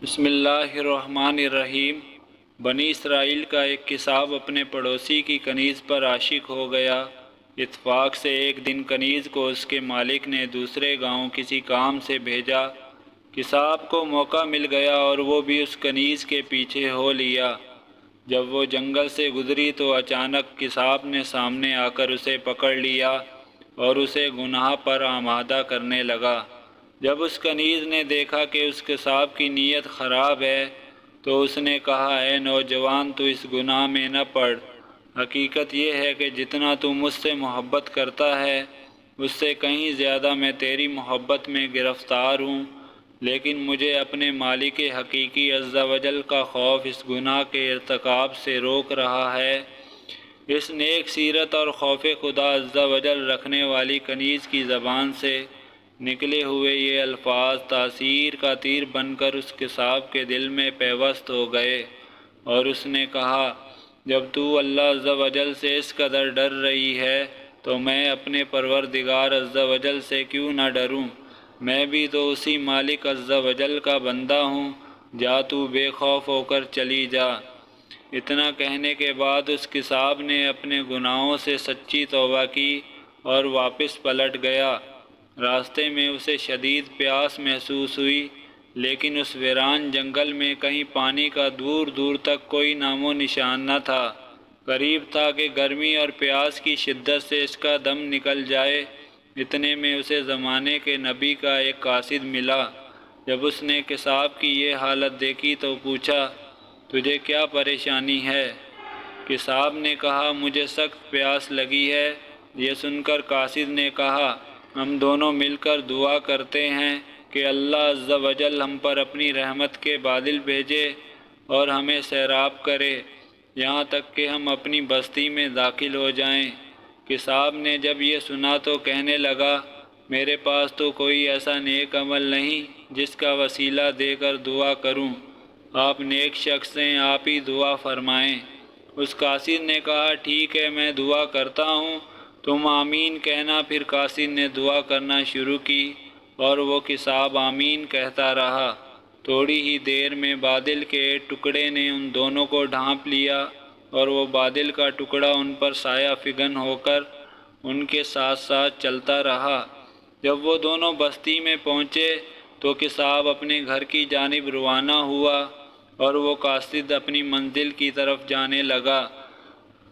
بسم اللہ الرحمن الرحیم۔ بنی اسرائیل کا ایک کساب اپنے پڑوسی کی کنیز پر عاشق ہو گیا۔ اتفاق سے ایک دن کنیز کو اس کے مالک نے دوسرے گاؤں کسی کام سے بھیجا۔ کساب کو موقع مل گیا اور وہ بھی اس کنیز کے پیچھے ہو لیا۔ جب وہ جنگل سے گزری تو اچانک کساب نے سامنے آ کر اسے پکڑ لیا اور اسے گناہ پر آمادہ کرنے لگا۔ جب اس کنیز نے دیکھا کہ اس کساب کی نیت خراب ہے تو اس نے کہا، اے نوجوان، تو اس گناہ میں نہ پڑ۔ حقیقت یہ ہے کہ جتنا تو مجھ سے محبت کرتا ہے اس سے کہیں زیادہ میں تیری محبت میں گرفتار ہوں، لیکن مجھے اپنے مالک حقیقی عز و جل کا خوف اس گناہ کے ارتکاب سے روک رہا ہے۔ اس نیک سیرت اور خوف خدا عز و جل رکھنے والی کنیز کی زبان سے نکلے ہوئے یہ الفاظ تاثیر کا تیر بن کر اس کساب کے دل میں پیوست ہو گئے، اور اس نے کہا، جب تو اللہ عز و جل سے اس قدر ڈر رہی ہے تو میں اپنے پروردگار عز و جل سے کیوں نہ ڈروں؟ میں بھی تو اسی مالک عز و جل کا بندہ ہوں، جا تو بے خوف ہو کر چلی جا۔ اتنا کہنے کے بعد اس کساب نے اپنے گناہوں سے سچی توبہ کی اور واپس پلٹ گیا۔ راستے میں اسے شدید پیاس محسوس ہوئی، لیکن اس ویران جنگل میں کہیں پانی کا دور دور تک کوئی نام و نشان نہ تھا۔ قریب تھا کہ گرمی اور پیاس کی شدت سے اس کا دم نکل جائے۔ اتنے میں اسے زمانے کے نبی کا ایک قاصد ملا۔ جب اس نے کساب کی یہ حالت دیکھی تو پوچھا، تجھے کیا پریشانی ہے؟ کساب نے کہا، مجھے سخت پیاس لگی ہے۔ یہ سن کر قاصد نے کہا، ہم دونوں مل کر دعا کرتے ہیں کہ اللہ عز و جل ہم پر اپنی رحمت کے بادل بھیجے اور ہمیں سیراب کرے، یہاں تک کہ ہم اپنی بستی میں داخل ہو جائیں۔ کساب نے جب یہ سنا تو کہنے لگا، میرے پاس تو کوئی ایسا نیک عمل نہیں جس کا وسیلہ دے کر دعا کروں۔ آپ نیک شخص ہیں، آپ ہی دعا فرمائیں۔ اس قاصد نے کہا، ٹھیک ہے، میں دعا کرتا ہوں، تم آمین کہنا۔ پھر قاصد نے دعا کرنا شروع کی اور وہ کساب آمین کہتا رہا۔ تھوڑی ہی دیر میں بادل کے ایک ٹکڑے نے ان دونوں کو ڈھانپ لیا اور وہ بادل کا ٹکڑا ان پر سایہ فگن ہو کر ان کے ساتھ ساتھ چلتا رہا۔ جب وہ دونوں بستی میں پہنچے تو کساب اپنے گھر کی جانب روانہ ہوا اور وہ قاصد اپنی منزل کی طرف جانے لگا۔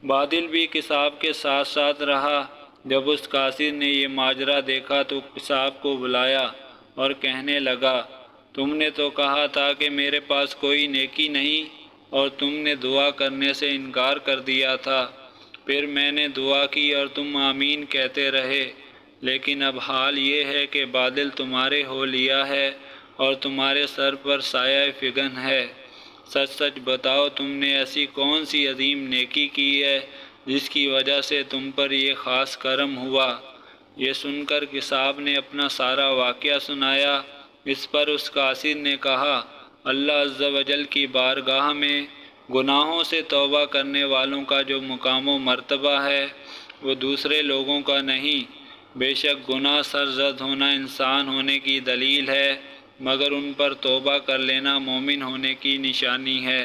بادل بھی کساب کے ساتھ ساتھ رہا۔ جب اس قاصد نے یہ ماجرا دیکھا تو کساب کو بلایا اور کہنے لگا، تم نے تو کہا تھا کہ میرے پاس کوئی نیکی نہیں اور تم نے دعا کرنے سے انکار کر دیا تھا۔ پھر میں نے دعا کی اور تم آمین کہتے رہے، لیکن اب حال یہ ہے کہ بادل تمہارے ہو لیا ہے اور تمہارے سر پر سایہ فگن ہے۔ سچ سچ بتاؤ، تم نے ایسی کون سی عظیم نیکی کی ہے جس کی وجہ سے تم پر یہ خاص کرم ہوا؟ یہ سن کر کساب نے اپنا سارا واقعہ سنایا۔ اس پر اس قاصد نے کہا، اللہ عز و جل کی بارگاہ میں گناہوں سے توبہ کرنے والوں کا جو مقام و مرتبہ ہے وہ دوسرے لوگوں کا نہیں۔ بے شک گناہ سرزد ہونا انسان ہونے کی دلیل ہے، مگر ان پر توبہ کر لینا مومن ہونے کی نشانی ہے۔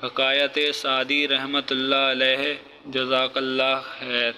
حکایت سعدی رحمۃ اللہ علیہ، جزاک اللہ خیر۔